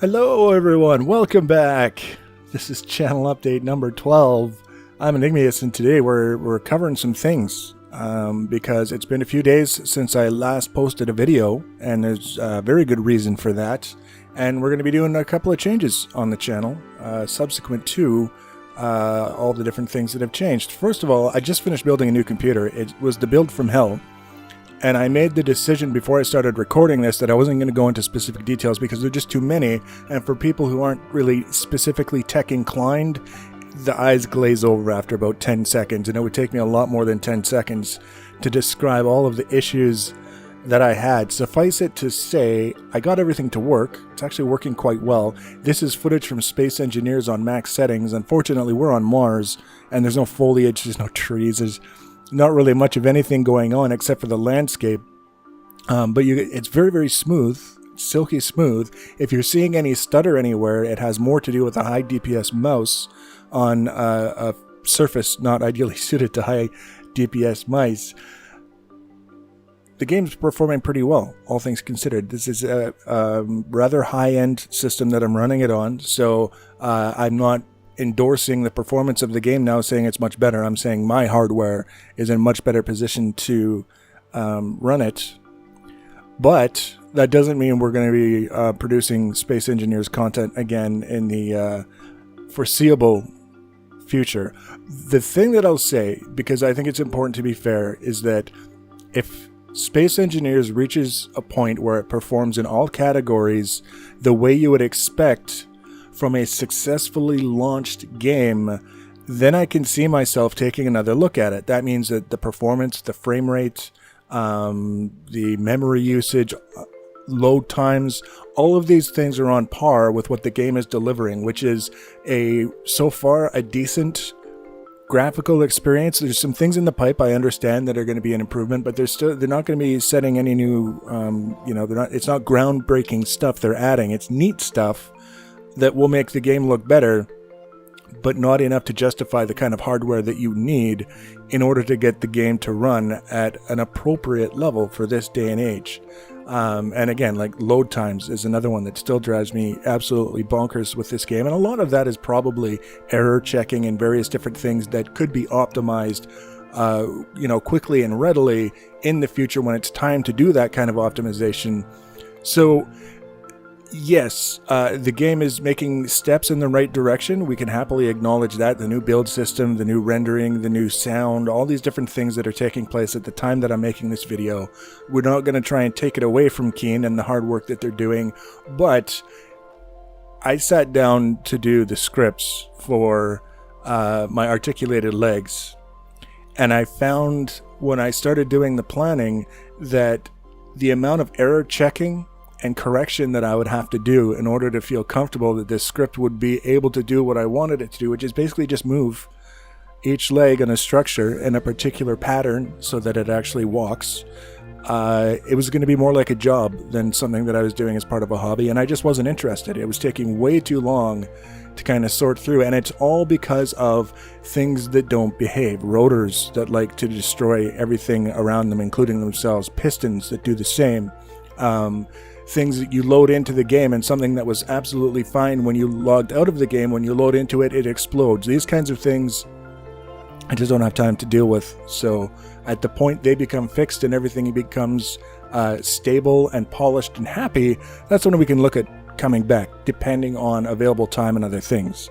Hello everyone, welcome back. This is channel update number 12. I'm Enigmius and today we're covering some things because it's been a few days since I last posted a video and there's a very good reason for that. And we're going to be doing a couple of changes on the channel subsequent to all the different things that have changed. First of all, I just finished building a new computer. It was the build from hell. And I made the decision before I started recording this that I wasn't going to go into specific details because they're just too many. And for people who aren't really specifically tech inclined, the eyes glaze over after about 10 seconds. And it would take me a lot more than 10 seconds to describe all of the issues that I had. Suffice it to say, I got everything to work. It's actually working quite well. This is footage from Space Engineers on max settings. Unfortunately, we're on Mars and there's no foliage, there's no trees, there's not really much of anything going on except for the landscape, but it's very, very smooth, silky smooth. If you're seeing any stutter anywhere, it has more to do with a high DPS mouse on a surface not ideally suited to high DPS mice. The game's performing pretty well, all things considered. This is a rather high-end system that I'm running it on, so I'm not endorsing the performance of the game now, saying it's much better. I'm saying my hardware is in a much better position to run it. But that doesn't mean we're going to be producing Space Engineers content again in the foreseeable future. The thing that I'll say, because I think it's important to be fair, is that if Space Engineers reaches a point where it performs in all categories the way you would expect from a successfully launched game, then I can see myself taking another look at it. That means that the performance, the frame rate, the memory usage, load times, all of these things are on par with what the game is delivering, which is so far a decent graphical experience. There's some things in the pipe I understand that are going to be an improvement, but they're not going to be setting any new, it's not groundbreaking stuff they're adding. It's neat stuff that will make the game look better, but not enough to justify the kind of hardware that you need in order to get the game to run at an appropriate level for this day and age. And again, like load times is another one that still drives me absolutely bonkers with this game. And a lot of that is probably error checking and various different things that could be optimized quickly and readily in the future when it's time to do that kind of optimization. So yes, the game is making steps in the right direction. We can happily acknowledge that. The new build system, the new rendering, the new sound, all these different things that are taking place at the time that I'm making this video. We're not going to try and take it away from Keen and the hard work that they're doing, but I sat down to do the scripts for my articulated legs, and I found when I started doing the planning that the amount of error checking and correction that I would have to do in order to feel comfortable that this script would be able to do what I wanted it to do, which is basically just move each leg in a structure in a particular pattern so that it actually walks. It was going to be more like a job than something that I was doing as part of a hobby, and I just wasn't interested. It was taking way too long to kind of sort through, and it's all because of things that don't behave. Rotors that like to destroy everything around them, including themselves. Pistons that do the same. Things that you load into the game, and something that was absolutely fine when you logged out of the game, when you load into it, it explodes. These kinds of things I just don't have time to deal with. So at the point they become fixed and everything becomes stable and polished and happy, that's when we can look at coming back, depending on available time and other things.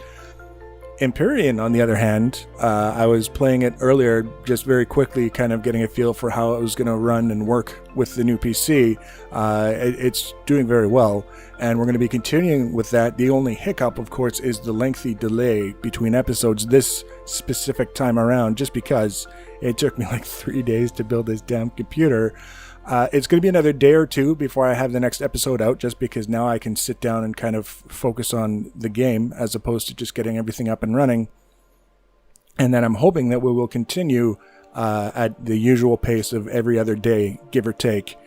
Empyrean, on the other hand, I was playing it earlier, just very quickly, kind of getting a feel for how it was going to run and work with the new PC. It's doing very well, and we're going to be continuing with that. The only hiccup, of course, is the lengthy delay between episodes this specific time around, just because it took me like 3 days to build this damn computer. It's going to be another day or two before I have the next episode out, just because now I can sit down and kind of focus on the game as opposed to just getting everything up and running. And then I'm hoping that we will continue at the usual pace of every other day, give or take,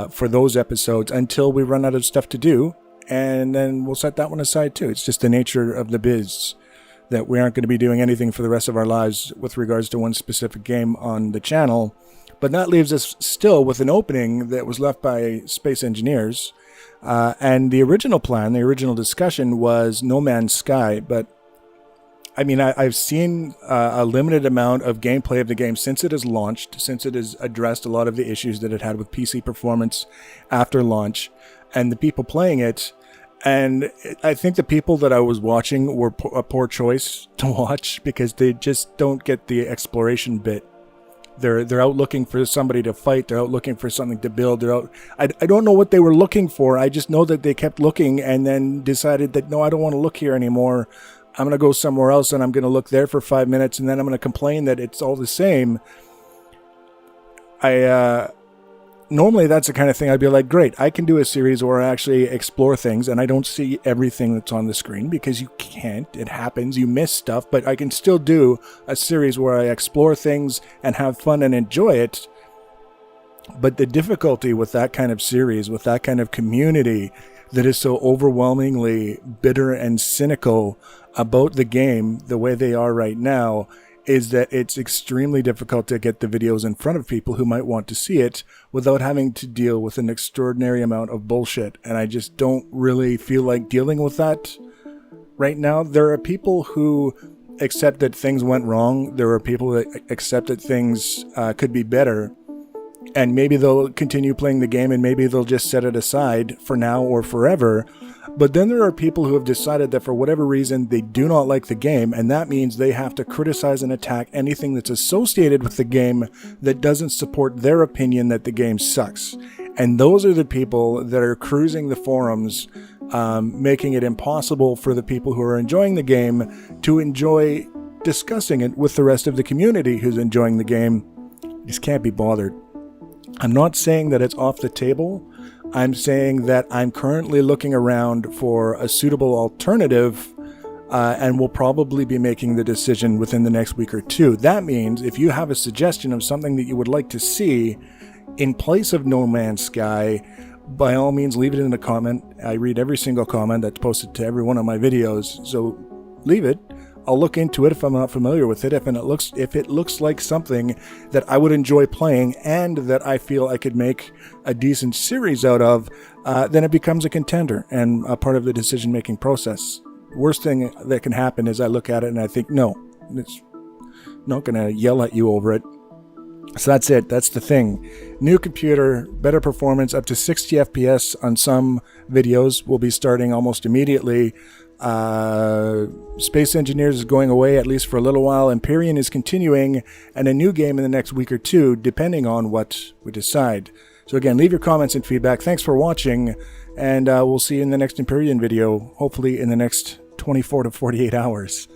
for those episodes until we run out of stuff to do. And then we'll set that one aside too. It's just the nature of the biz that we aren't going to be doing anything for the rest of our lives with regards to one specific game on the channel. But that leaves us still with an opening that was left by Space Engineers And the original plan, the original discussion was No Man's Sky, but I mean, I've seen a limited amount of gameplay of the game since it has launched, since it has addressed a lot of the issues that it had with PC performance after launch, and the people playing it. And I think the people that I was watching were a poor choice to watch because they just don't get the exploration bit. They're out looking for somebody to fight. They're out looking for something to build. I don't know what they were looking for. I just know that they kept looking and then decided that, no, I don't want to look here anymore. I'm going to go somewhere else and I'm going to look there for 5 minutes and then I'm going to complain that it's all the same. Normally that's the kind of thing I'd be like, great, I can do a series where I actually explore things and I don't see everything that's on the screen because you can't. It happens. You miss stuff, but I can still do a series where I explore things and have fun and enjoy it. But the difficulty with that kind of series, with that kind of community that is so overwhelmingly bitter and cynical about the game the way they are right now, is that it's extremely difficult to get the videos in front of people who might want to see it without having to deal with an extraordinary amount of bullshit. And I just don't really feel like dealing with that right now. There are people who accept that things went wrong. There are people that accept that things could be better. And maybe they'll continue playing the game and maybe they'll just set it aside for now or forever. But then there are people who have decided that for whatever reason, they do not like the game. And that means they have to criticize and attack anything that's associated with the game that doesn't support their opinion that the game sucks. And those are the people that are cruising the forums, making it impossible for the people who are enjoying the game to enjoy discussing it with the rest of the community who's enjoying the game. Just can't be bothered. I'm not saying that it's off the table. I'm saying that I'm currently looking around for a suitable alternative, and will probably be making the decision within the next week or two. That means if you have a suggestion of something that you would like to see in place of No Man's Sky, by all means leave it in a comment. I read every single comment that's posted to every one of my videos, so leave it. I'll look into it if I'm not familiar with it. If it looks like something that I would enjoy playing and that I feel I could make a decent series out of, then it becomes a contender and a part of the decision-making process. Worst thing that can happen is I look at it and I think, no, it's not going to yell at you over it. So that's it. That's the thing. New computer, better performance, up to 60 FPS on some videos will be starting almost immediately. Space Engineers is going away, at least for a little while. Empyrean is continuing, and a new game in the next week or two, depending on what we decide. So again, leave your comments and feedback. Thanks for watching, and we'll see you in the next Empyrean video, hopefully in the next 24 to 48 hours.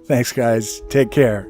Thanks, guys. Take care.